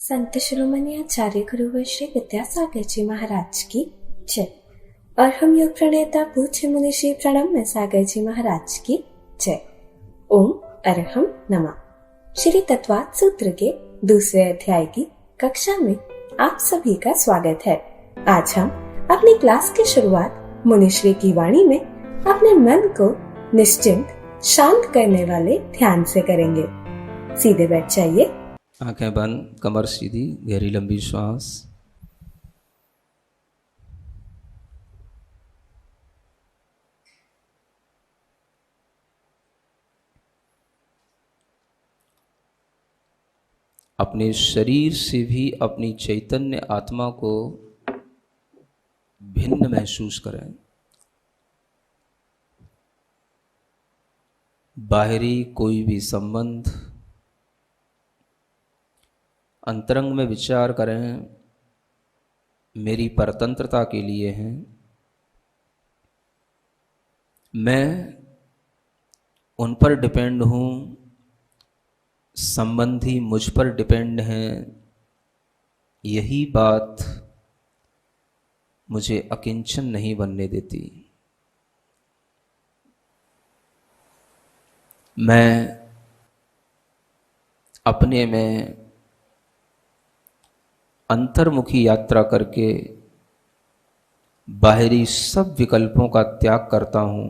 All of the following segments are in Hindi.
संत शिरोमणि आचार्य गुरुवर श्री विद्यासागर जी महाराज की जय। और हम योग प्रणेता पूज्य मुनि श्री प्रणम्य सागर जी महाराज की जय। ओम अरहम नमः। श्री तत्वात् सूत्र के दूसरे अध्याय की कक्षा में आप सभी का स्वागत है। आज हम अपनी क्लास की शुरुआत मुनिश्री की वाणी में अपने मन को निश्चिंत शांत करने वाले ध्यान से करेंगे। सीधे बैठ जाइए, आंखें बंद, कमर सीधी, गहरी लंबी श्वास। अपने शरीर से भी अपनी चैतन्य आत्मा को भिन्न महसूस करें। बाहरी कोई भी संबंध अंतरंग में विचार करें, मेरी परतंत्रता के लिए हैं, मैं उन पर डिपेंड हूँ, संबंधी मुझ पर डिपेंड हैं। यही बात मुझे अकिंचन नहीं बनने देती। मैं अपने में अंतर्मुखी यात्रा करके बाहरी सब विकल्पों का त्याग करता हूँ।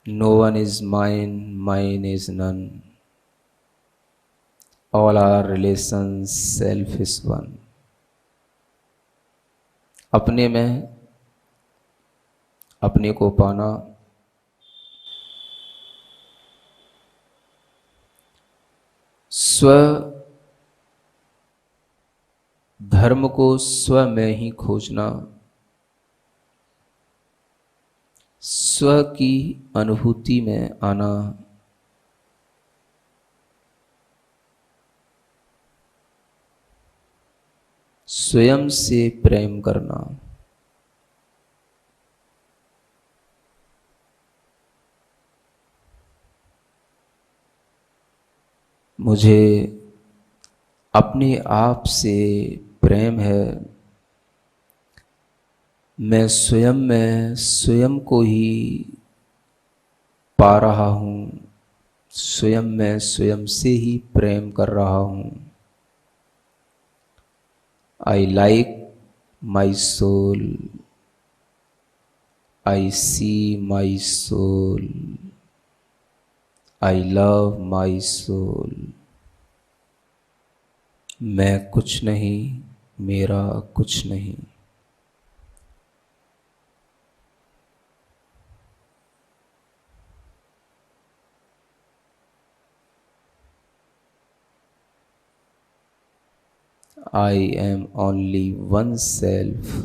No one is mine, mine is none. All our relations, self is one. अपने में अपने को पाना, स्व धर्म को स्व में ही खोजना, स्व की अनुभूति में आना, स्वयं से प्रेम करना, मुझे अपने आप से प्रेम है। मैं स्वयं में स्वयं को ही पा रहा हूँ, स्वयं में स्वयं से ही प्रेम कर रहा हूँ। I like my soul, I see my soul, I love my soul. मैं कुछ नहीं, मेरा कुछ नहीं। I am only one self.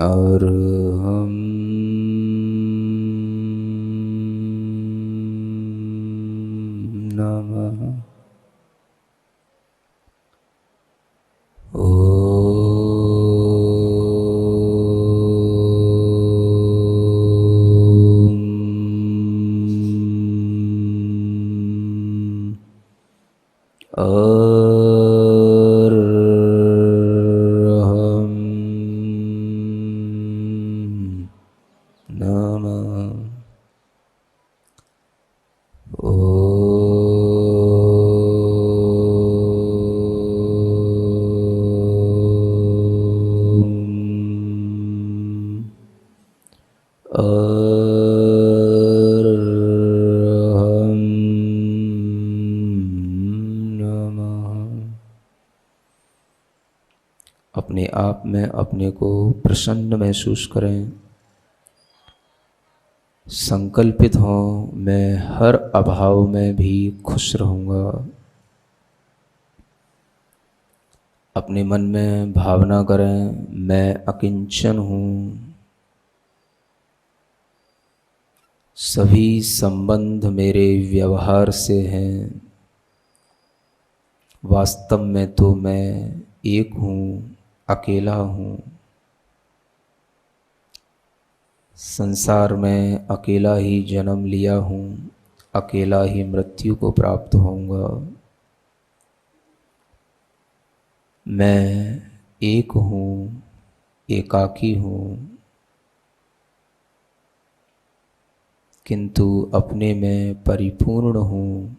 और हम नमः। अपने आप में अपने को प्रसन्न महसूस करें। संकल्पित हो, मैं हर अभाव में भी खुश रहूँगा। अपने मन में भावना करें, मैं अकिंचन हूँ, सभी संबंध मेरे व्यवहार से हैं, वास्तव में तो मैं एक हूँ, अकेला हूँ। संसार में अकेला ही जन्म लिया हूँ, अकेला ही मृत्यु को प्राप्त होऊंगा। मैं एक हूँ, एकाकी हूँ, किंतु अपने में परिपूर्ण हूँ।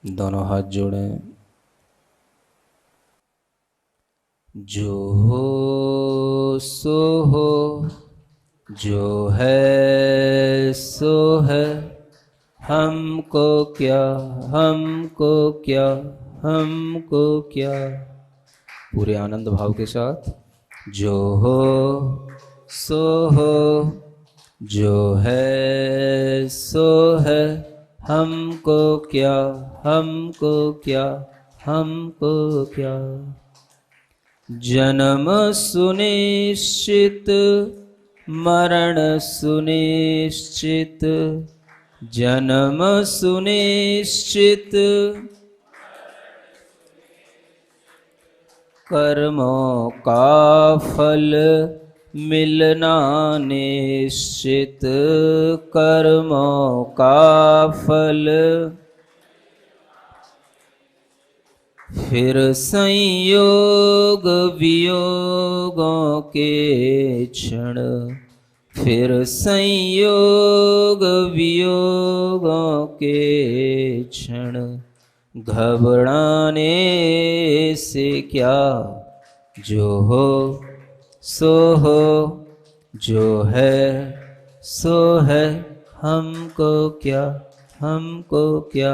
दोनों हाथ जोड़ें। जो हो सो हो, जो है सो है, हमको क्या, हमको क्या, हमको क्या। पूरे आनंद भाव के साथ। जो हो सो हो, जो है सो है, हमको क्या, हमको क्या, हमको क्या। जन्म सुनिश्चित, मरण सुनिश्चित, जन्म सुनिश्चित, कर्मों का फल मिलना निश्चित, कर्मों का फल। फिर संयोग वियोगों के क्षण, फिर संयोग वियोगों के क्षण। घबराने से क्या, जो हो सो हो, जो है सो है, हमको क्या, हमको क्या,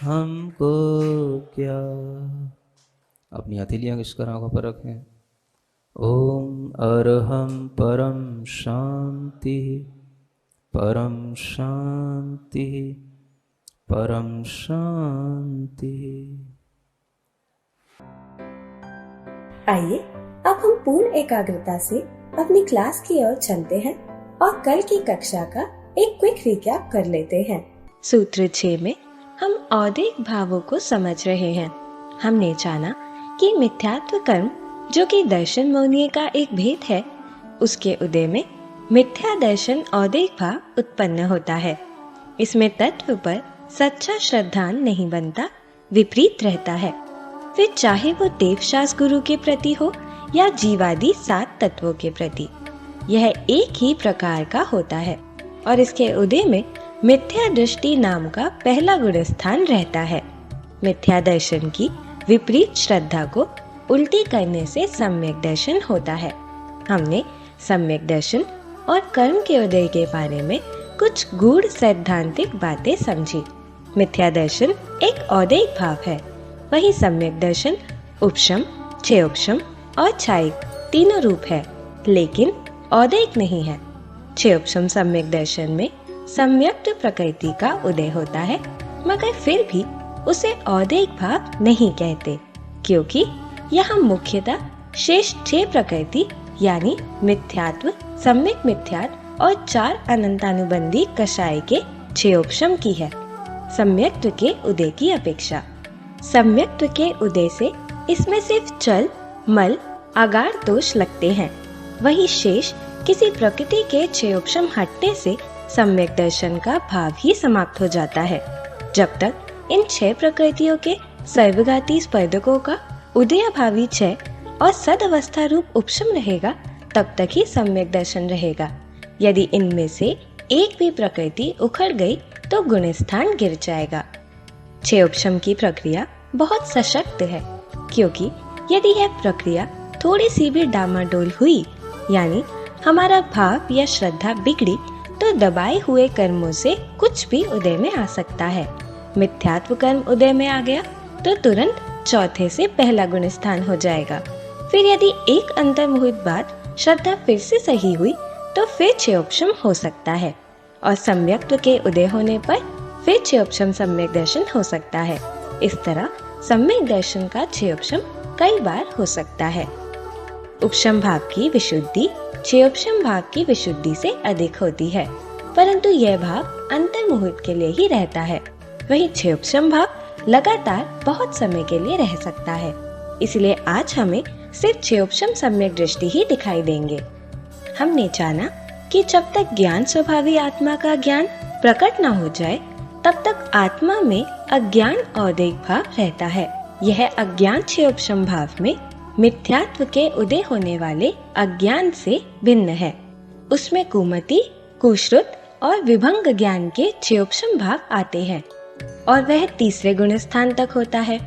हमको क्या। अपनी हथेलियाँ किसकर आंखों पर रखें। ओम अरहम परम शांति, परम शांति, परम शांति। आइए अब हम पूर्ण एकाग्रता से अपनी क्लास की ओर चलते हैं और कल की कक्षा का एक क्विक रिकैप कर लेते हैं। सूत्र 6 में हम औदिक भावों को समझ रहे हैं। हमने जाना कि मिथ्यात्व कर्म, जो कि दर्शन मौनीय का एक भेद है, उसके उदय में मिथ्या दर्शन औदिक भाव उत्पन्न होता है। इसमें तत्व पर सच्चा श्रद्धान नहीं बनता, विपरीत रहता है। फिर चाहे वो देवशास गुरु के प्रति हो या जीवादि 7 तत्वों के प्रति, यह एक ही प्रकार का होता है और इसके उदय में मिथ्या दृष्टि नाम का पहला गुण स्थान रहता है। मिथ्या दर्शन की विपरीत श्रद्धा को उल्टी करने से सम्यक दर्शन होता है। हमने सम्यक दर्शन और कर्म के उदय के बारे में कुछ गूढ़ सैद्धांतिक बातें समझी। मिथ्या दर्शन एक औदिक भाव है, वही सम्यक दर्शन उपशम, क्षयोपशम और क्षायिक तीनों रूप है, लेकिन औदिक नहीं है। क्षयोपशम सम्यक दर्शन में सम्यक्त प्रकृति का उदय होता है, मगर फिर भी उसे औदिक भाव नहीं कहते, क्योंकि यहाँ मुख्यतः शेष 6 प्रकृति यानी मिथ्यात्व, सम्यक मिथ्यात्व और 4 अनंतानुबंधी कषाय के क्षयोपशम की है, सम्यक्त्व के उदय की अपेक्षा। सम्यक्त्व के उदय से इसमें सिर्फ चल, मल, आगार दोष लगते हैं, वही शेष किसी प्रकृति के क्षयोपशम हटने से सम्यक दर्शन का भाव ही समाप्त हो जाता है। जब तक इन 6 प्रकृतियों के सर्वघाती स्पर्धकों का उदयाभावी क्षय और सदअवस्था रूप उपशम रहेगा, तब तक ही सम्यक दर्शन रहेगा। यदि इनमें से एक भी प्रकृति उखड़ गई तो गुणस्थान गिर जाएगा। क्षयोपशम की प्रक्रिया बहुत सशक्त है, क्योंकि यदि यह प्रक्रिया थोड़ी सी भी डामाडोल हुई, यानी हमारा भाव या श्रद्धा बिगड़ी, तो दबाए हुए कर्मों से कुछ भी उदय में आ सकता है। मिथ्यात्व कर्म उदय में आ गया तो तुरंत चौथे से पहला गुण स्थान हो जाएगा। फिर यदि एक अंतर्मुहूर्त बाद श्रद्धा फिर से सही हुई तो फिर क्षयोपशम हो सकता है, और सम्यक्त्व के उदय होने पर फिर क्षयोपशम सम्यक दर्शन हो सकता है। इस तरह सम्यक दर्शन का क्षयोपशम कई बार हो सकता है। उपशम भाव की विशुद्धि क्षयोपशम भाव की विशुद्धि से अधिक होती है, परंतु यह भाव अंतर मुहूर्त के लिए ही रहता है। वहीं क्षयोपशम भाव लगातार बहुत समय के लिए रह सकता है। इसलिए आज हमें सिर्फ क्षयोपशम सम्यक दृष्टि ही दिखाई देंगे। हमने जाना कि जब तक ज्ञान स्वभावी आत्मा का ज्ञान प्रकट न हो जाए, तब तक आत्मा में अज्ञान औदैहिक भाव रहता है। यह अज्ञान क्षयोपशम भाव में मिथ्यात्व के उदय होने वाले अज्ञान से भिन्न है। उसमें कुमति, कुश्रुत और विभंग ज्ञान के क्षयोपशम भाव आते हैं और वह तीसरे गुण स्थान तक होता है।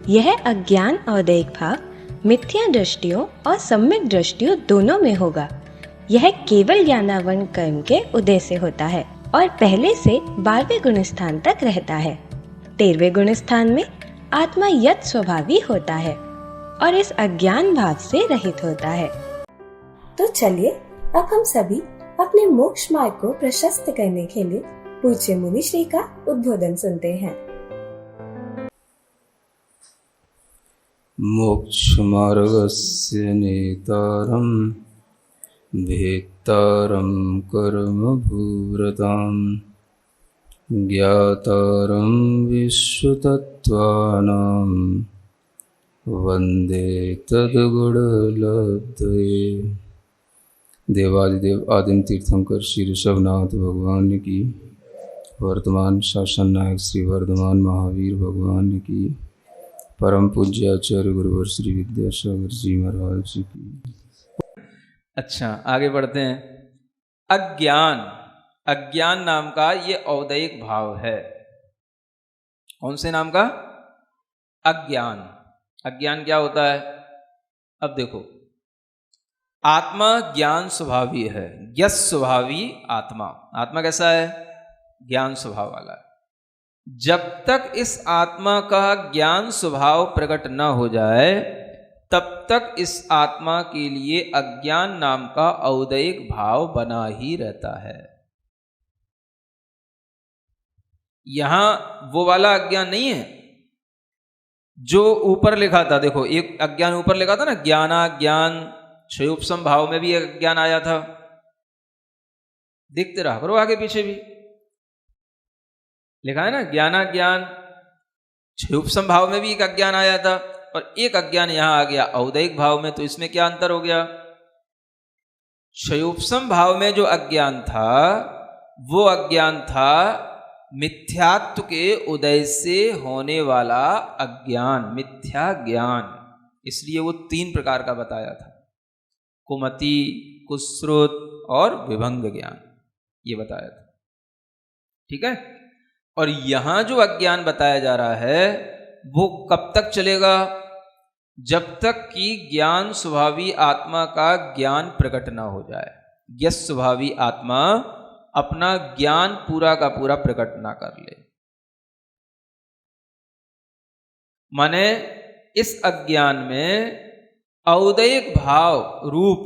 यह अज्ञान औदैहिक भाव मिथ्या दृष्टियों और सम्यक दृष्टियों दोनों में होगा। यह केवल ज्ञानावरण कर्म के उदय से होता है और पहले से 12वें गुण स्थान तक रहता है। 13वें गुण स्थान में आत्मा यत स्वभावी होता है और इस अज्ञान भाव से रहित होता है। तो चलिए अब हम सभी अपने मोक्ष मार्ग को प्रशस्त करने के लिए पूज्य मुनि श्री का उद्बोधन सुनते हैं। मोक्ष मार्गस्य नेतारं भेत्तारं कर्मभूरतां ज्ञातारं विश्वतत्त्वानां वन्दे तद्गुणलब्धये। देवादिदेव आदिम तीर्थंकर श्री ऋषभनाथ भगवान की, वर्तमान शासन नायक श्री वर्धमान महावीर भगवान की, परम पूज्य आचार्य गुरुवर श्री विद्यासागर जी महाराज जी की। अच्छा, आगे बढ़ते हैं। अज्ञान, अज्ञान नाम का ये औदैहिक भाव है। कौन से नाम का? अज्ञान। अज्ञान क्या होता है? अब देखो, आत्मा ज्ञान स्वभावी है, यस स्वभावी आत्मा। आत्मा कैसा है? ज्ञान स्वभाव वाला है। जब तक इस आत्मा का ज्ञान स्वभाव प्रकट न हो जाए, तब तक इस आत्मा के लिए अज्ञान नाम का औदैहिक भाव बना ही रहता है। यहां वो वाला अज्ञान नहीं है जो ऊपर लिखा था। देखो, एक अज्ञान ऊपर लिखा था ना, ज्ञानाज्ञान। क्षयोपशम भाव में भी एक अज्ञान आया था। देखते रहा करो, आगे पीछे भी लिखा है ना, ज्ञानाज्ञान। क्षयोपशम भाव में भी एक अज्ञान आया था और एक अज्ञान यहां आ गया औदैहिक भाव में। तो इसमें क्या अंतर हो गया? क्षयोपशम भाव में जो अज्ञान था, वो अज्ञान था मिथ्यात्व के उदय से होने वाला अज्ञान, मिथ्या ज्ञान। इसलिए वो 3 प्रकार का बताया था, कुमति, कुश्रुत और विभंग ज्ञान, ये बताया था। ठीक है। और यहां जो अज्ञान बताया जा रहा है वो कब तक चलेगा? जब तक कि ज्ञान स्वभावी आत्मा का ज्ञान प्रकट ना हो जाए। यस स्वभावी आत्मा अपना ज्ञान पूरा का पूरा प्रकट ना कर ले। माने इस अज्ञान में औदैहिक भाव रूप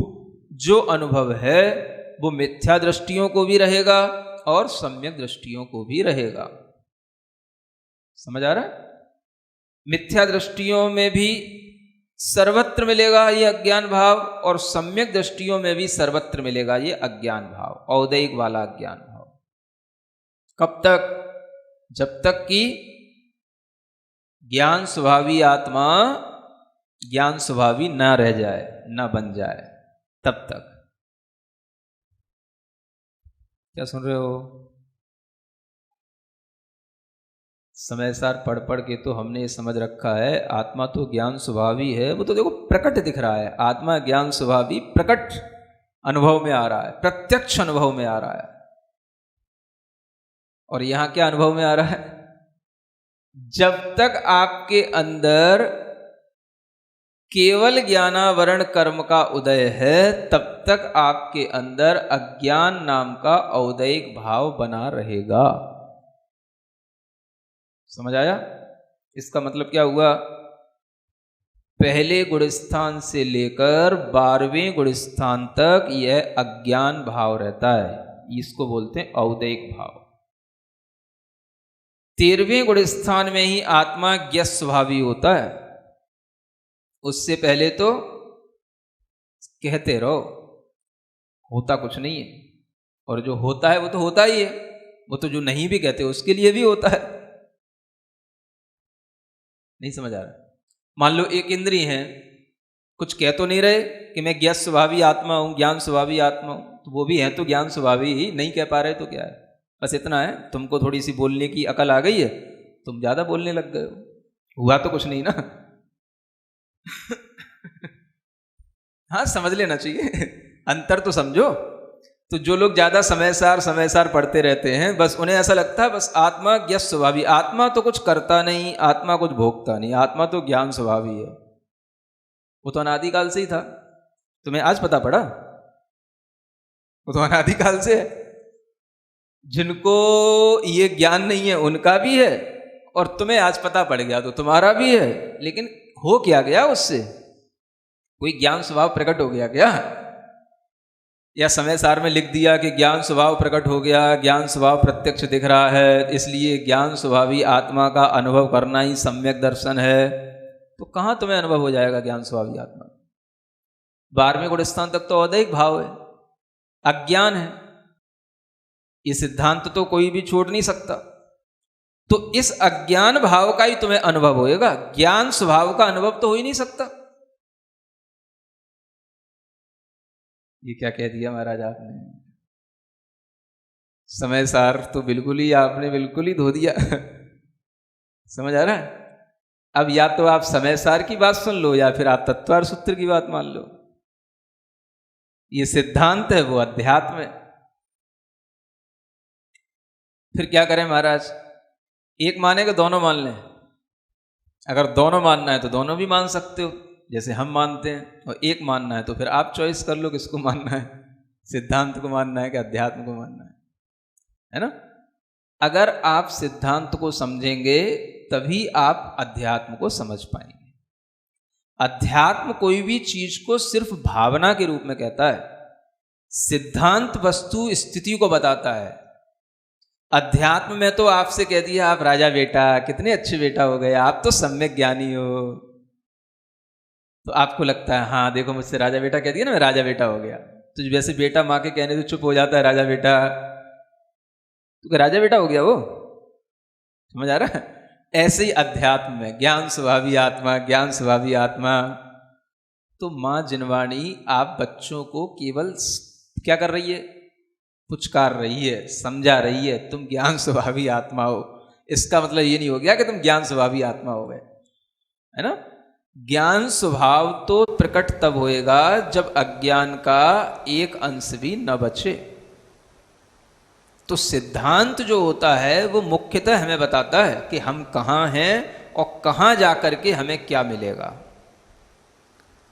जो अनुभव है वो मिथ्या दृष्टियों को भी रहेगा और सम्यक दृष्टियों को भी रहेगा। समझ आ रहा है? मिथ्या दृष्टियों में भी सर्वत्र मिलेगा ये अज्ञान भाव और सम्यक दृष्टियों में भी सर्वत्र मिलेगा ये अज्ञान भाव, औदैहिक वाला अज्ञान भाव। कब तक? जब तक कि ज्ञान स्वभावी आत्मा ज्ञान स्वभावी ना रह जाए, ना बन जाए, तब तक। क्या सुन रहे हो? समय सार पढ़ पढ़ के तो हमने ये समझ रखा है आत्मा तो ज्ञान स्वभावी है। वो तो देखो प्रकट दिख रहा है, आत्मा ज्ञान स्वभावी प्रकट अनुभव में आ रहा है, प्रत्यक्ष अनुभव में आ रहा है। और यहां क्या अनुभव में आ रहा है? जब तक आपके अंदर केवल ज्ञानावरण कर्म का उदय है, तब तक आपके अंदर अज्ञान नाम का औदैहिक भाव बना रहेगा। समझ आया? इसका मतलब क्या हुआ? पहले गुण स्थान से लेकर 12वें गुण स्थान तक यह अज्ञान भाव रहता है, इसको बोलते हैं औदैहिक भाव। 13वें गुण स्थान में ही आत्मा ज्ञ स्वभावी होता है। उससे पहले तो कहते रहो, होता कुछ नहीं है, और जो होता है वो तो होता ही है, वो तो जो नहीं भी कहते उसके लिए भी होता है। नहीं समझ आ रहा? मान लो एक इंद्रिय है, कुछ कह तो नहीं रहे कि मैं ज्ञान स्वभावी आत्मा हूं, ज्ञान स्वभावी आत्मा हूं, तो वो भी है तो ज्ञान स्वभावी ही, नहीं कह पा रहे तो क्या है, बस इतना है, तुमको थोड़ी सी बोलने की अकल आ गई है, तुम ज्यादा बोलने लग गए हो, हुआ तो कुछ नहीं ना। हाँ, समझ लेना चाहिए, अंतर तो समझो। तो जो लोग ज्यादा समय सार पढ़ते रहते हैं, बस उन्हें ऐसा लगता है बस आत्मा ज्ञान स्वभावी, आत्मा तो कुछ करता नहीं, आत्मा कुछ भोगता नहीं, आत्मा तो ज्ञान स्वभावी है। वो तो अनादिकाल से ही था, तुम्हें आज पता पड़ा? वो तो अनादिकाल से है। जिनको ये ज्ञान नहीं है उनका भी है, और तुम्हें आज पता पड़ गया तो तुम्हारा भी है। लेकिन हो क्या गया उससे? कोई ज्ञान स्वभाव प्रकट हो गया क्या? या समय सार में लिख दिया कि ज्ञान स्वभाव प्रकट हो गया, ज्ञान स्वभाव प्रत्यक्ष दिख रहा है, इसलिए ज्ञान स्वभावी आत्मा का अनुभव करना ही सम्यक दर्शन है। तो कहाँ तुम्हें अनुभव हो जाएगा ज्ञान स्वभावी आत्मा? 12वें गुण स्थान तक तो औदैहिक भाव है, अज्ञान है, ये सिद्धांत तो कोई भी छोड़ नहीं सकता। तो इस अज्ञान भाव का ही तुम्हें अनुभव होएगा, ज्ञान स्वभाव का अनुभव तो हो ही नहीं सकता। ये क्या कह दिया महाराज आपने? समय सार तो बिल्कुल ही आपने बिल्कुल ही धो दिया। समझ आ रहा है? अब या तो आप समय सार की बात सुन लो, या फिर आप तत्वार सूत्र की बात मान लो। ये सिद्धांत है, वो अध्यात्म है। फिर क्या करें महाराज? एक माने कि दोनों मान लें? अगर दोनों मानना है तो दोनों भी मान सकते हो, जैसे हम मानते हैं, और एक मानना है तो फिर आप चॉइस कर लो किसको मानना है, सिद्धांत को मानना है कि अध्यात्म को मानना है ना? अगर आप सिद्धांत को समझेंगे तभी आप अध्यात्म को समझ पाएंगे। अध्यात्म कोई भी चीज को सिर्फ भावना के रूप में कहता है, सिद्धांत वस्तु स्थिति को बताता है। अध्यात्म में तो आपसे कह दिया आप राजा बेटा, कितने अच्छे बेटा हो गए, आप तो सम्यक ज्ञानी हो, तो आपको लगता है हाँ देखो मुझसे राजा बेटा कह दिया ना, मैं राजा बेटा हो गया। तो वैसे बेटा माँ के कहने से चुप हो जाता है, राजा बेटा, तो राजा बेटा हो गया वो। समझ आ रहा है? ऐसे ही अध्यात्म में ज्ञान स्वभावी आत्मा, ज्ञान स्वभावी आत्मा। तो माँ जिनवाणी आप बच्चों को केवल क्या कर रही है? पुचकार रही है, समझा रही है, तुम ज्ञान स्वभावी आत्मा हो। इसका मतलब ये नहीं हो गया कि तुम ज्ञान स्वभावी आत्मा हो गए, है ना? ज्ञान स्वभाव तो प्रकट तब होएगा जब अज्ञान का एक अंश भी न बचे। तो सिद्धांत जो होता है वो मुख्यतः हमें बताता है कि हम कहाँ हैं और कहाँ जाकर के हमें क्या मिलेगा।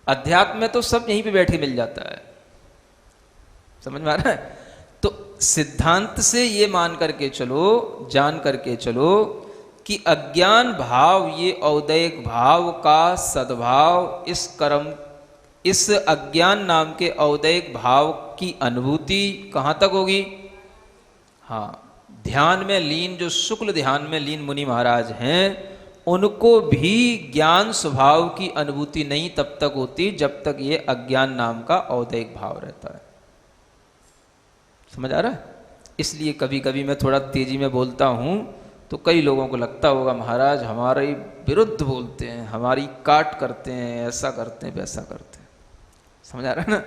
अध्यात्म में तो सब यहीं पे बैठे मिल जाता है। समझ में आ रहा है? तो सिद्धांत से ये मान करके चलो, जान करके चलो कि अज्ञान भाव, ये औदैहिक भाव का सद्भाव, इस कर्म, इस अज्ञान नाम के औदैहिक भाव की अनुभूति कहाँ तक होगी? हाँ, ध्यान में लीन, जो शुक्ल ध्यान में लीन मुनि महाराज हैं, उनको भी ज्ञान स्वभाव की अनुभूति नहीं तब तक होती जब तक ये अज्ञान नाम का औदैहिक भाव रहता है। समझ आ रहा है? इसलिए कभी कभी मैं थोड़ा तेजी में बोलता हूँ तो कई लोगों को लगता होगा महाराज हमारे विरुद्ध बोलते हैं, हमारी काट करते हैं, ऐसा करते हैं, वैसा करते हैं। समझ आ रहा है ना?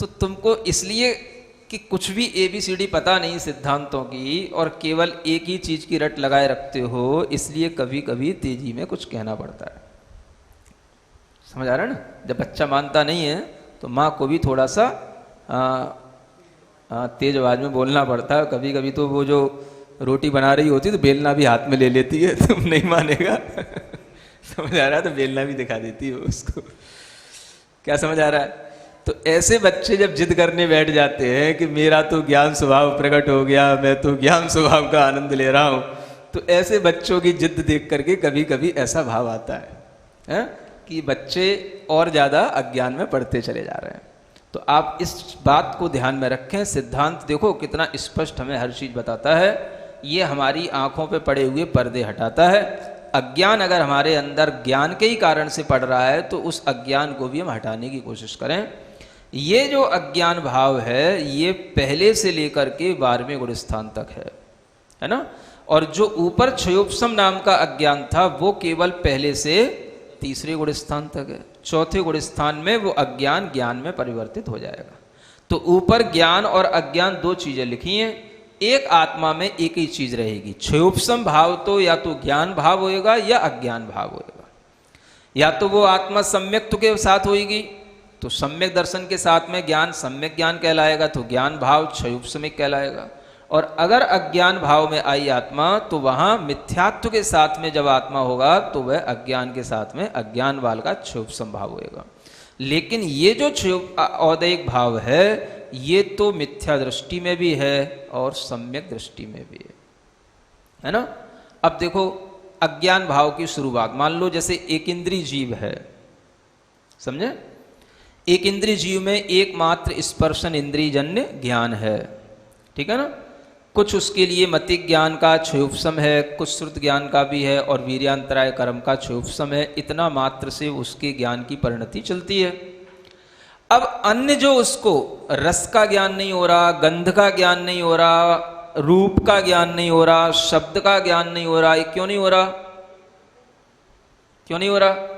तो तुमको इसलिए कि कुछ भी ABCD पता नहीं सिद्धांतों की और केवल एक ही चीज की रट लगाए रखते हो, इसलिए कभी कभी तेजी में कुछ कहना पड़ता है। समझ आ रहा है ना? जब बच्चा मानता नहीं है तो माँ को भी थोड़ा सा तेज आवाज में बोलना पड़ता है। कभी कभी तो वो जो रोटी बना रही होती तो बेलना भी हाथ में ले लेती है, तुम नहीं मानेगा। समझ आ रहा है? तो बेलना भी दिखा देती है उसको। क्या समझ आ रहा है? तो ऐसे बच्चे जब जिद करने बैठ जाते हैं कि मेरा तो ज्ञान स्वभाव प्रकट हो गया, मैं तो ज्ञान स्वभाव का आनंद ले रहा हूं, तो ऐसे बच्चों की जिद देख करके कभी कभी ऐसा भाव आता है कि बच्चे और ज्यादा अज्ञान में पड़ते चले जा रहे हैं। तो आप इस बात को ध्यान में रखें। सिद्धांत देखो कितना स्पष्ट हमें हर चीज बताता है। ये हमारी आंखों पे पड़े हुए पर्दे हटाता है। अज्ञान अगर हमारे अंदर ज्ञान के ही कारण से पड़ रहा है तो उस अज्ञान को भी हम हटाने की कोशिश करें। ये जो अज्ञान भाव है ये पहले से लेकर के 12वें गुण स्थान तक है ना। और जो ऊपर क्षयोपसम नाम का अज्ञान था वो केवल पहले से 3रे गुण स्थान तक है। 4थे गुण स्थान में वो अज्ञान ज्ञान में परिवर्तित हो जाएगा। तो ऊपर ज्ञान और अज्ञान 2 चीजें लिखी हैं, एक आत्मा में एक ही चीज रहेगी। क्षयोपसम भाव तो या तो ज्ञान भाव होएगा या अज्ञान भाव होएगा। या तो वो आत्मा सम्यक्त्व के साथ होएगी तो सम्यक दर्शन के साथ में ज्ञान सम्यक ज्ञान कहलाएगा, तो ज्ञान भाव क्षयोपसमिक कहलाएगा। और अगर अज्ञान भाव में आई आत्मा तो वहां मिथ्यात्व के साथ में जब आत्मा होगा तो वह अज्ञान के साथ में अज्ञान वाल का क्षयोपसम भाव होएगा। लेकिन ये जो औदैहिक भाव है ये तो मिथ्या दृष्टि में भी है और सम्यक दृष्टि में भी है ना। अब देखो अज्ञान भाव की शुरुआत, मान लो जैसे एक इंद्रिय जीव है, समझे। एक इंद्रिय जीव में एकमात्र स्पर्शन इंद्रिय जन्य ज्ञान है, ठीक है ना। कुछ उसके लिए मतिक ज्ञान का क्षयोपसम है, कुछ श्रुत ज्ञान का भी है और वीर्यांतराय कर्म का क्षयोपसम है। इतना मात्र से उसके ज्ञान की परिणति चलती है। अब अन्य जो उसको रस का ज्ञान नहीं हो रहा, गंध का ज्ञान नहीं हो रहा, रूप का ज्ञान नहीं हो रहा, शब्द का ज्ञान नहीं हो रहा, ये क्यों नहीं हो रहा, क्यों नहीं हो रहा।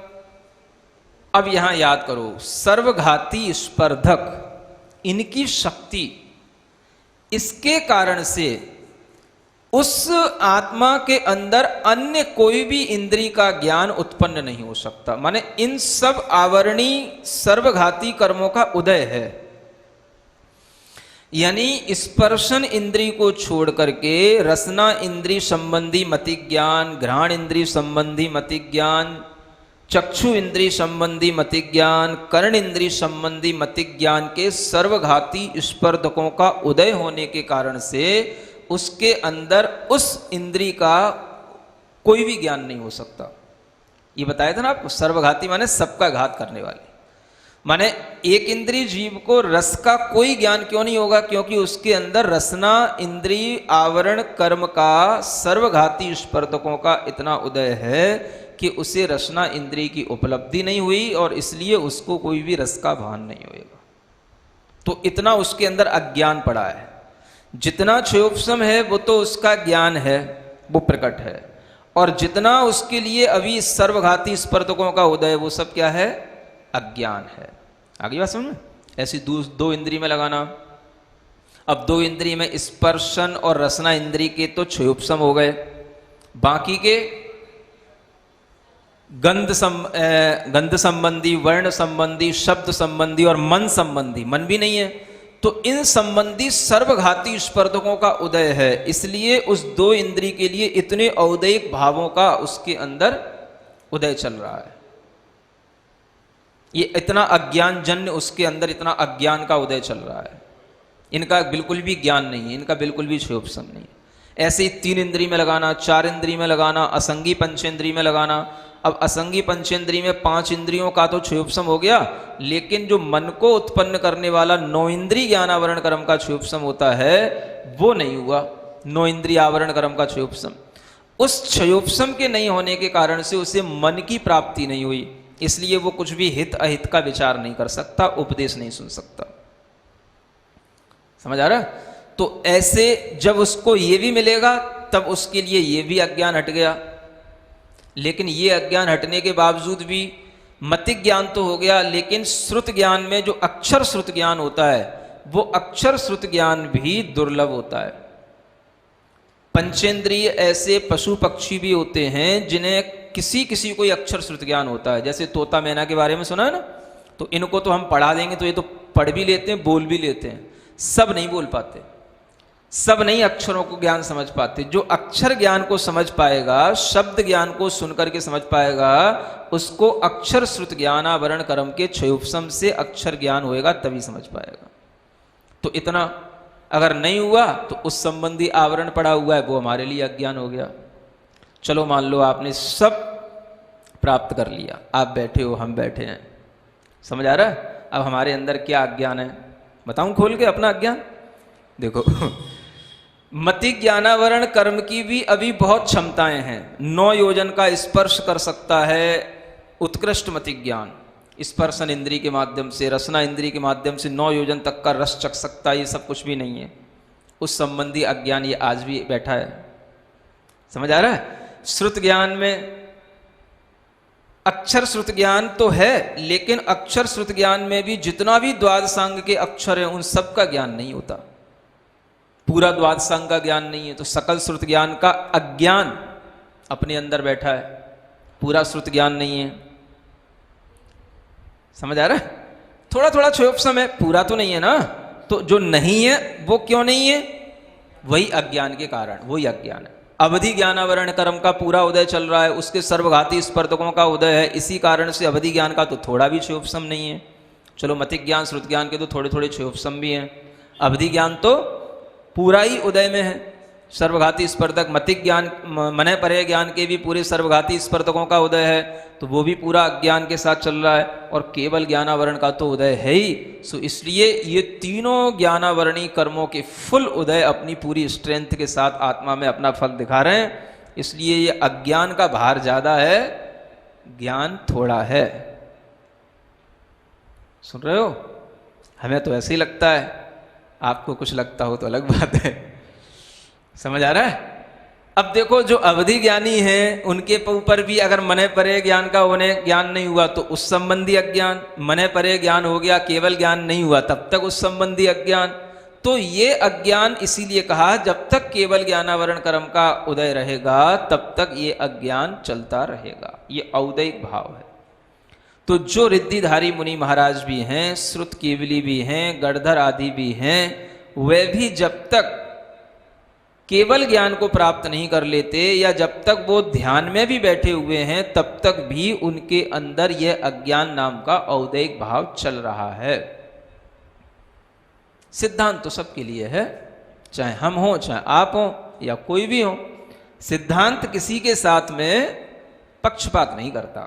अब यहां याद करो, सर्वघाती स्पर्धक इनकी शक्ति, इसके कारण से उस आत्मा के अंदर अन्य कोई भी इंद्रिय का ज्ञान उत्पन्न नहीं हो सकता। माने इन सब आवरणी सर्वघाती कर्मों का उदय है। यानी स्पर्शन इंद्रिय को छोड़ करके रसना इंद्रिय संबंधी मतिक ज्ञान, घ्राण इंद्रिय संबंधी मतिक ज्ञान, चक्षु इंद्रिय संबंधी मतिक ज्ञान, कर्ण इंद्रिय संबंधी मतिक ज्ञान के सर्वघाती स्पर्धकों का उदय होने के कारण से उसके अंदर उस इंद्रिय का कोई भी ज्ञान नहीं हो सकता। ये बताया था ना आपको, सर्वघाती माने सबका घात करने वाले। माने एक इंद्रिय जीव को रस का कोई ज्ञान क्यों नहीं होगा, क्योंकि उसके अंदर रसना इंद्रिय आवरण कर्म का सर्वघाती स्पर्धकों का इतना उदय है कि उसे रसना इंद्रिय की उपलब्धि नहीं हुई और इसलिए उसको कोई भी रस का भान नहीं होएगा। तो इतना उसके अंदर अज्ञान पड़ा है। जितना क्षयोपसम है वो तो उसका ज्ञान है, वो प्रकट है, और जितना उसके लिए अभी सर्वघाती स्पर्धकों का उदय वो सब क्या है, अज्ञान है। आगे बात समझ में। ऐसी दो इंद्रिय में लगाना। अब 2 इंद्रिय में स्पर्शन और रसना इंद्रिय के तो क्षयोपसम हो गए, बाकी के गंध संबंधी, वर्ण संबंधी, शब्द संबंधी और मन संबंधी, मन भी नहीं है, तो इन संबंधी सर्वघाती स्पर्धकों का उदय है। इसलिए उस 2 इंद्रिय के लिए इतने औदैहिक भावों का उसके अंदर उदय चल रहा है। ये इतना अज्ञान जन्य उसके अंदर इतना अज्ञान का उदय चल रहा है। इनका बिल्कुल भी ज्ञान नहीं है, इनका बिल्कुल भी क्षयोपसम नहीं है। ऐसे ही 3 इंद्रिय में लगाना, 4 इंद्रिय में लगाना, असंगी पंचेंद्रिय में लगाना। अब असंगी पंचेंद्रिय में 5 इंद्रियों का तो क्षयोपसम हो गया, लेकिन जो मन को उत्पन्न करने वाला 9 इंद्रिय ज्ञानावरण कर्म का क्षयोपसम होता है वो नहीं हुआ। 9 इंद्रिय आवरण कर्म का क्षयोपसम, उस क्षयोपसम के नहीं होने के कारण से उसे मन की प्राप्ति नहीं हुई, इसलिए वो कुछ भी हित अहित का विचार नहीं कर सकता, उपदेश नहीं सुन सकता। समझ आ रहा है। तो ऐसे जब उसको ये भी मिलेगा तब उसके लिए ये भी अज्ञान हट गया। लेकिन ये अज्ञान हटने के बावजूद भी मतिक ज्ञान तो हो गया, लेकिन श्रुत ज्ञान में जो अक्षर श्रुत ज्ञान होता है वो अक्षर श्रुत ज्ञान भी दुर्लभ होता है। पंचेंद्रिय ऐसे पशु पक्षी भी होते हैं जिन्हें किसी किसी को अक्षर श्रुत ज्ञान होता है। जैसे तोता मैना के बारे में सुना है ना, तो इनको तो हम पढ़ा देंगे तो ये तो पढ़ भी लेते हैं, बोल भी लेते हैं। सब नहीं बोल पाते, सब नहीं अक्षरों को ज्ञान समझ पाते। जो अक्षर ज्ञान को समझ पाएगा, शब्द ज्ञान को सुनकर के समझ पाएगा, उसको अक्षर श्रुत ज्ञानावरण कर्म के क्षयोपसम से अक्षर ज्ञान होएगा तभी समझ पाएगा। तो इतना अगर नहीं हुआ तो उस संबंधी आवरण पड़ा हुआ है वो हमारे लिए अज्ञान हो गया। चलो मान लो आपने सब प्राप्त कर लिया, आप बैठे हो, हम बैठे हैं, समझ आ रहा है। अब हमारे अंदर क्या अज्ञान है बताऊं खोल के अपना अज्ञान। देखो मति ज्ञानावरण कर्म की भी अभी बहुत क्षमताएं हैं। 9 योजन का स्पर्श कर सकता है उत्कृष्ट मति ज्ञान। स्पर्शन इंद्री के माध्यम से, रसना इंद्री के माध्यम से 9 योजन तक का रस चख सकता है। ये सब कुछ भी नहीं है। उस संबंधी अज्ञान ये आज भी बैठा है। समझ आ रहा है? श्रुत ज्ञान में अक्षर श्रुत ज्ञान तो है, लेकिन अक्षर श्रुत ज्ञान में भी जितना भी द्वादशांग के अक्षर है उन सब का ज्ञान नहीं होता। पूरा द्वादशांग का ज्ञान नहीं है। तो सकल श्रुत ज्ञान का अज्ञान अपने अंदर बैठा है, पूरा श्रुत ज्ञान नहीं है। समझ आ रहा है? थोड़ा थोड़ा क्षोभसम है, पूरा तो नहीं है ना। तो जो नहीं है वो क्यों नहीं है? वही अज्ञान के कारण, वही अज्ञान है। अवधि ज्ञानावरण कर्म का पूरा उदय चल रहा है, उसके सर्वघाती स्पर्धकों का उदय है। इसी कारण से अवधि ज्ञान का तो थोड़ा भी क्षोभसम नहीं है। चलो मतिक ज्ञान श्रुत ज्ञान के तो थोड़े थोड़े क्षोभसम भी हैं। अवधि ज्ञान तो पूरा ही उदय में है। सर्वघाती स्पर्धक मतिक ज्ञान, मने परे ज्ञान के भी पूरे सर्वघाती स्पर्धकों का उदय है, तो वो भी पूरा अज्ञान के साथ चल रहा है। और केवल ज्ञानावरण का तो उदय है ही। सो इसलिए ये तीनों ज्ञानावरणी कर्मों के फुल उदय अपनी पूरी स्ट्रेंथ के साथ आत्मा में अपना फल दिखा रहे हैं। इसलिए ये अज्ञान का भार ज्यादा है, ज्ञान थोड़ा है। सुन रहे हो? हमें तो ऐसे ही लगता है, आपको कुछ लगता हो तो अलग बात है। समझ आ रहा है? अब देखो, जो अवधि ज्ञानी हैं उनके ऊपर भी अगर मने परे ज्ञान का उन्हें ज्ञान नहीं हुआ तो उस संबंधी अज्ञान, मने परे ज्ञान हो गया केवल ज्ञान नहीं हुआ तब तक उस संबंधी अज्ञान। तो ये अज्ञान इसीलिए कहा जब तक केवल ज्ञानावरण कर्म का उदय रहेगा तब तक ये अज्ञान चलता रहेगा। ये औदैहिक भाव है। तो जो रिद्धिधारी मुनि महाराज भी हैं, श्रुत केवली भी हैं, गणधर आदि भी हैं, वे भी जब तक केवल ज्ञान को प्राप्त नहीं कर लेते या जब तक वो ध्यान में भी बैठे हुए हैं तब तक भी उनके अंदर यह अज्ञान नाम का औदैहिक भाव चल रहा है। सिद्धांत तो सबके लिए है, चाहे हम हो, चाहे आप हो या कोई भी हो। सिद्धांत किसी के साथ में पक्षपात नहीं करता।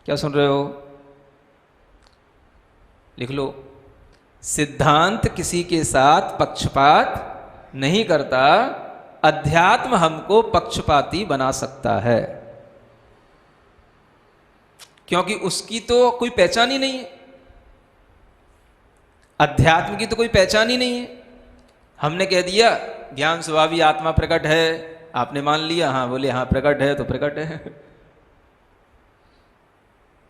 क्या सुन रहे हो? लिख लो। सिद्धांत किसी के साथ पक्षपात नहीं करता। अध्यात्म हमको पक्षपाती बना सकता है, क्योंकि उसकी तो कोई पहचान ही नहीं है। अध्यात्म की तो कोई पहचान ही नहीं है। हमने कह दिया ज्ञान स्वभावी आत्मा प्रकट है, आपने मान लिया, हाँ बोले हाँ प्रकट है तो प्रकट है।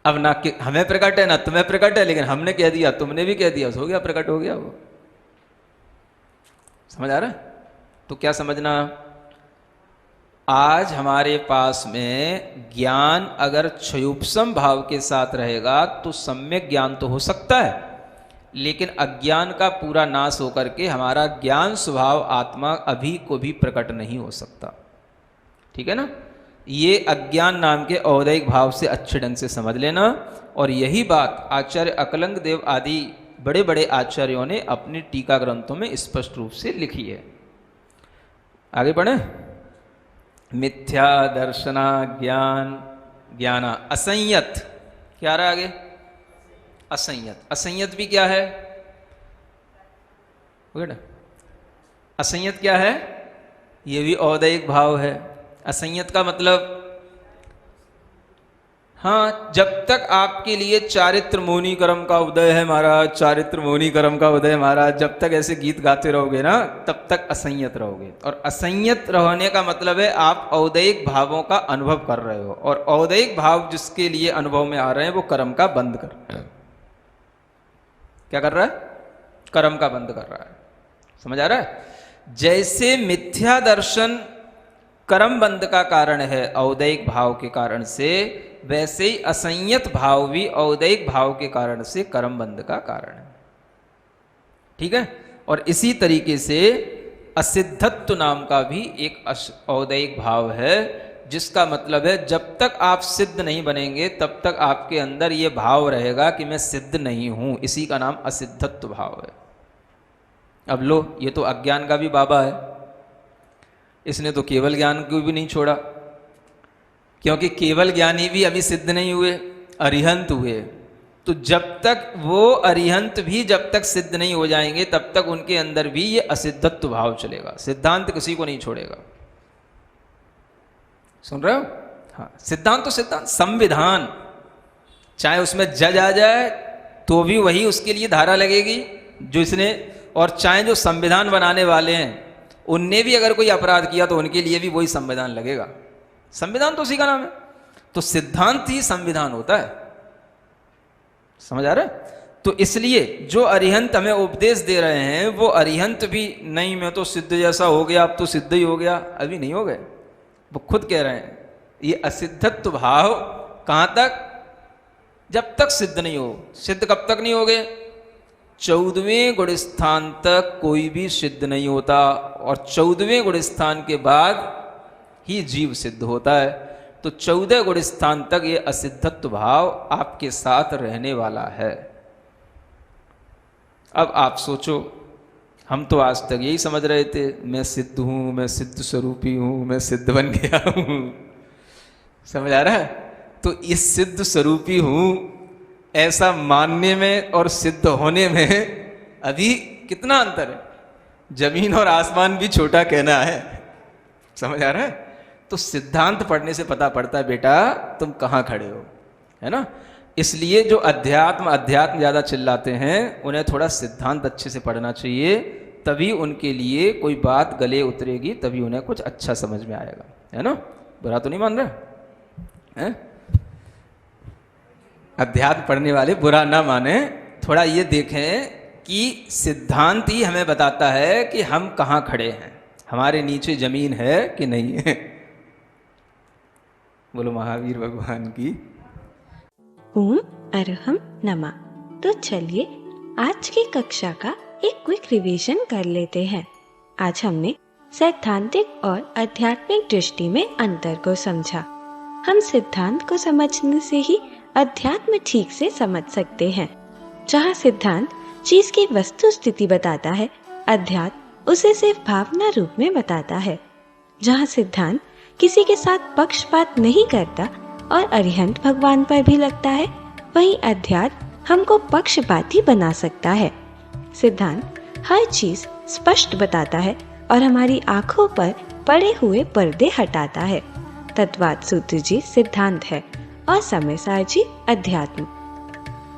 अब ना कि हमें प्रकट है ना तुम्हें प्रकट है, लेकिन हमने कह दिया तुमने भी कह दिया, हो गया प्रकट हो गया वो। समझ आ रहा है? तो क्या समझना, आज हमारे पास में ज्ञान अगर क्षयोपसम भाव के साथ रहेगा तो सम्यक ज्ञान तो हो सकता है, लेकिन अज्ञान का पूरा नाश होकर के हमारा ज्ञान स्वभाव आत्मा अभी को भी प्रकट नहीं हो सकता। ठीक है ना? ये अज्ञान नाम के औदैहिक भाव से अच्छे ढंग से समझ लेना। और यही बात आचार्य अकलंग देव आदि बड़े बड़े आचार्यों ने अपने टीका ग्रंथों में स्पष्ट रूप से लिखी है। आगे पढ़े। मिथ्या दर्शना ज्ञान ज्ञाना असंयत। क्या रहा आगे? असंयत। असंयत भी क्या है? असंयत क्या है? ये भी औदैहिक भाव है। असंयत का मतलब, हाँ, जब तक आपके लिए चारित्र मोनी कर्म का उदय है महाराज, चारित्र मोनी कर्म का उदय महाराज, जब तक ऐसे गीत गाते रहोगे ना तब तक असंयत रहोगे। और असंयत रहने का मतलब है आप औदैहिक भावों का अनुभव कर रहे हो, और औदैहिक भाव जिसके लिए अनुभव में आ रहे हैं वो कर्म का बंद कर रहा है। क्या कर रहा है? कर्म का बंद कर रहा है। समझ आ रहा है? जैसे मिथ्या दर्शन कर्म बंद का कारण है औदैहिक भाव के कारण से, वैसे ही असंयत भाव भी औदैहिक भाव के कारण से कर्म बंद का कारण है। ठीक है? और इसी तरीके से असिद्धत्व नाम का भी एक औदैहिक भाव है, जिसका मतलब है जब तक आप सिद्ध नहीं बनेंगे तब तक आपके अंदर ये भाव रहेगा कि मैं सिद्ध नहीं हूं। इसी का नाम असिद्धत्व भाव है। अब लो, ये तो अज्ञान का भी बाबा है, इसने तो केवल ज्ञान को भी नहीं छोड़ा, क्योंकि केवल ज्ञानी भी अभी सिद्ध नहीं हुए, अरिहंत हुए। तो जब तक वो अरिहंत भी जब तक सिद्ध नहीं हो जाएंगे तब तक उनके अंदर भी ये असिद्धत्व भाव चलेगा। सिद्धांत किसी को नहीं छोड़ेगा। सुन रहे हो? हाँ, सिद्धांत तो सिद्धांत, संविधान चाहे उसमें जज आ जाए तो भी वही उसके लिए धारा लगेगी जो इसने, और चाहे जो संविधान बनाने वाले हैं उनने भी अगर कोई अपराध किया तो उनके लिए भी वही संविधान लगेगा। संविधान तो उसी का नाम है। तो सिद्धांत ही संविधान होता है। समझ आ रहा है? तो इसलिए जो अरिहंत हमें उपदेश दे रहे हैं वो अरिहंत भी नहीं, मैं तो सिद्ध जैसा हो गया, अब तो सिद्ध ही हो गया, अभी नहीं हो गए। वो खुद कह रहे हैं ये असिद्धत्व भाव कहां तक? जब तक सिद्ध नहीं हो। सिद्ध कब तक नहीं हो गए? 14वें गुण स्थान तक कोई भी सिद्ध नहीं होता, और 14वें गुण स्थान के बाद ही जीव सिद्ध होता है। तो 14 गुण स्थान तक ये असिद्धत्व भाव आपके साथ रहने वाला है। अब आप सोचो, हम तो आज तक यही समझ रहे थे मैं सिद्ध हूं, मैं सिद्ध स्वरूपी हूं, मैं सिद्ध बन गया हूं। समझ आ रहा है? तो इस सिद्ध स्वरूपी हूं ऐसा मानने में और सिद्ध होने में अभी कितना अंतर है। जमीन और आसमान भी छोटा कहना है। समझ आ रहा है? तो सिद्धांत पढ़ने से पता पड़ता है बेटा तुम कहाँ खड़े हो, है ना। इसलिए जो अध्यात्म ज़्यादा चिल्लाते हैं उन्हें थोड़ा सिद्धांत अच्छे से पढ़ना चाहिए, तभी उनके लिए कोई बात गले उतरेगी, तभी उन्हें कुछ अच्छा समझ में आएगा, है ना। बुरा तो नहीं मान रहे हैं? अध्यात्म पढ़ने वाले बुरा ना माने, थोड़ा ये देखें कि सिद्धांत ही हमें बताता है कि हम कहाँ खड़े हैं, हमारे नीचे जमीन है कि नहीं है। बोलो महावीर भगवान की। ओम अरहम नमः। तो चलिए आज की कक्षा का एक क्विक रिवीजन कर लेते हैं। आज हमने सैद्धांतिक और आध्यात्मिक दृष्टि में अंतर को समझा। हम सिद्धांत को समझने से ही अध्यात्म ठीक से समझ सकते हैं। जहाँ सिद्धांत चीज की वस्तु स्थिति बताता है, अध्यात्म उसे सिर्फ भावना रूप में बताता है। जहाँ सिद्धांत किसी के साथ पक्षपात नहीं करता और अरिहंत भगवान पर भी लगता है, वहीं अध्यात्म हमको पक्षपाती बना सकता है। सिद्धांत हर चीज स्पष्ट बताता है और हमारी आंखों पर पड़े हुए पर्दे हटाता है। तत्वाद सूत्र जी सिद्धांत है और समय सार जी अध्यात्म।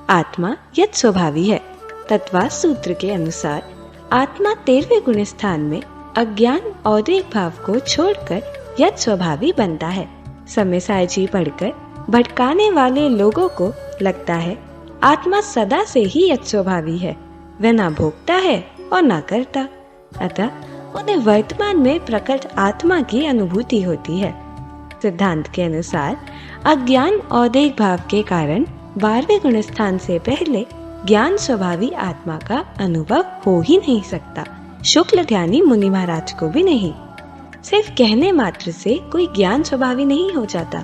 आत्मा यत स्वभावी है। तत्वाद सूत्र के अनुसार आत्मा 13वें गुण स्थान में अज्ञान औद्रिक भाव को छोड़कर यत स्वभावी बनता है। समय सार जी पढ़कर भटकाने वाले लोगों को लगता है आत्मा सदा से ही यत स्वभावी है, वह ना भोगता है और ना करता, अतः उन्हें वर्तमान में प्रकट आत्मा की अनुभूति होती है। सिद्धांत के अनुसार अज्ञान औद्रिक भाव के कारण 12वें गुण स्थान से पहले ज्ञान स्वभावी आत्मा का अनुभव हो ही नहीं सकता। शुक्ल ध्यानी मुनि महाराज को भी नहीं। सिर्फ कहने मात्र से कोई ज्ञान स्वभावी नहीं हो जाता।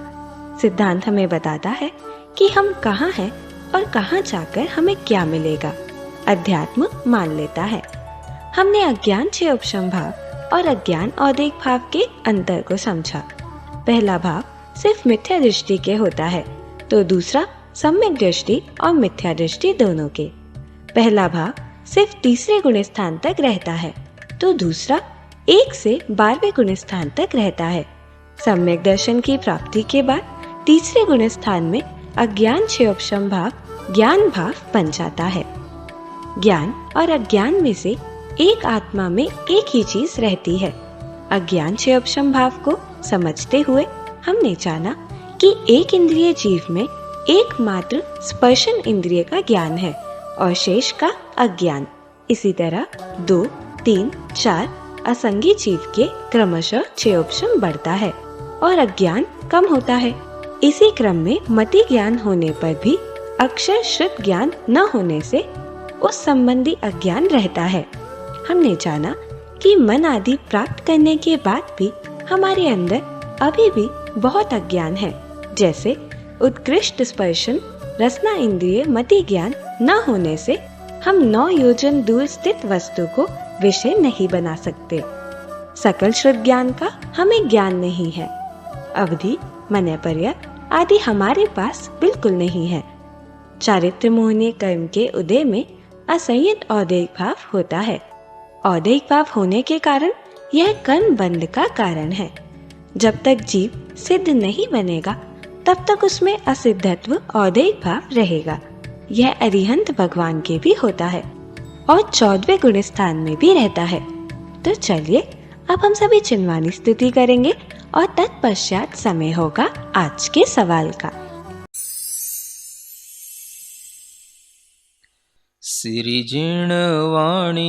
सिद्धांत हमें बताता है कि हम कहाँ हैं और कहाँ जाकर हमें क्या मिलेगा। अध्यात्म मान लेता है। हमने अज्ञान क्षय उपशम भाव और अज्ञान औद्रिक भाव के अंतर को समझा। पहला भाव सिर्फ मिथ्या दृष्टि के होता है, तो दूसरा सम्यक दृष्टि और मिथ्या दृष्टि दोनों के। पहला भाव सिर्फ तीसरे गुण स्थान तक रहता है, तो दूसरा 1 से 12वें गुण स्थान तक रहता है। सम्यक दर्शन की प्राप्ति के बाद तीसरे गुण स्थान में अज्ञान क्षयोपशम भाव ज्ञान भाव बन जाता है। ज्ञान और अज्ञान में से एक आत्मा में एक ही चीज रहती है। अज्ञान क्षयोपशम भाव को समझते हुए हमने जाना कि एक इंद्रिय जीव में एकमात्र स्पर्शन इंद्रिय का ज्ञान है और शेष का अज्ञान। इसी तरह 2, 3, 4 असंगी जीव के क्रमशः क्षयोपशम बढ़ता है और अज्ञान कम होता है। इसी क्रम में मति ज्ञान होने पर भी अक्षर श्रुत ज्ञान न होने से उस संबंधी अज्ञान रहता है। हमने जाना कि मन आदि प्राप्त करने के बाद भी हमारे अंदर अभी भी बहुत अज्ञान है। जैसे उत्कृष्ट स्पर्शन रसना इंद्रिय मति ज्ञान न होने से हम 9 योजन दूर स्थित वस्तु को विषय नहीं बना सकते। सकल श्रुत ज्ञान का हमें ज्ञान नहीं है। अवधि मनयपर्य आदि हमारे पास बिल्कुल नहीं है। चारित्र मोहनीय कर्म के उदय में असंयत औदैहिक भाव होता है। औदैहिक भाव होने के कारण यह कर्म बंध का कारण है। जब तक जीव सिद्ध नहीं बनेगा तब तक उसमें असिद्धत्व औदैहिक भाव रहेगा। यह अरिहंत भगवान के भी होता है और 14वें गुण स्थान में भी रहता है। तो चलिए अब हम सभी चिन्वानी स्तुति करेंगे और तत्पश्चात समय होगा आज के सवाल का। सिरिजिणवाणी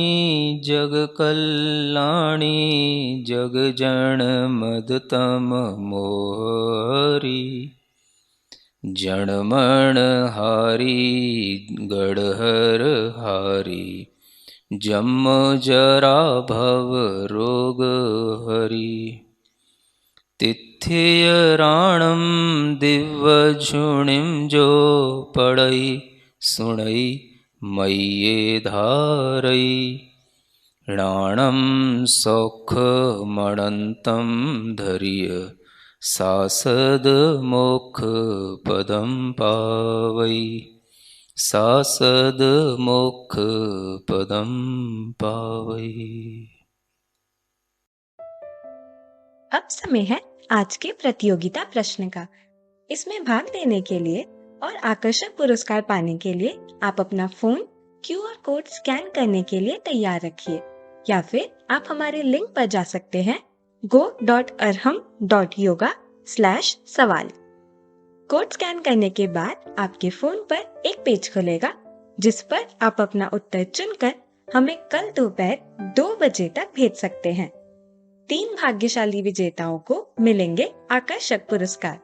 जग कल्याणी जग जन मदतम मोहरी जणमण हारी गढ़हर हारी जम जरा भव रोग हरि तिथियराणम दिव्य झुणिम जो पड़ई सुणई मय्ये धारई णाणम सौख मणंतम धरिय सासद मोक्ष पदम पावई सासद मोक्ष पदम पावई। अब समय है आज के प्रतियोगिता प्रश्न का। इसमें भाग लेने के लिए और आकर्षक पुरस्कार पाने के लिए आप अपना फोन QR कोड स्कैन करने के लिए तैयार रखिए, या फिर आप हमारे लिंक पर जा सकते हैं go.arham.yoga/सवाल। कोड स्कैन करने के बाद आपके फोन पर एक पेज खुलेगा जिस पर आप अपना उत्तर चुनकर हमें कल दोपहर 2 बजे तक भेज सकते हैं। 3 भाग्यशाली विजेताओं को मिलेंगे आकर्षक पुरस्कार।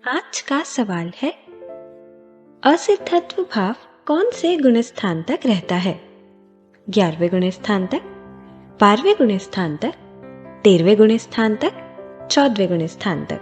आज का सवाल है, असिद्धत्व भाव कौन से गुण स्थान तक रहता है? 11वें गुण स्थान तक, 12वें गुण स्थान तक, 13वें गुण स्थान तक, 14वें गुण स्थान तक?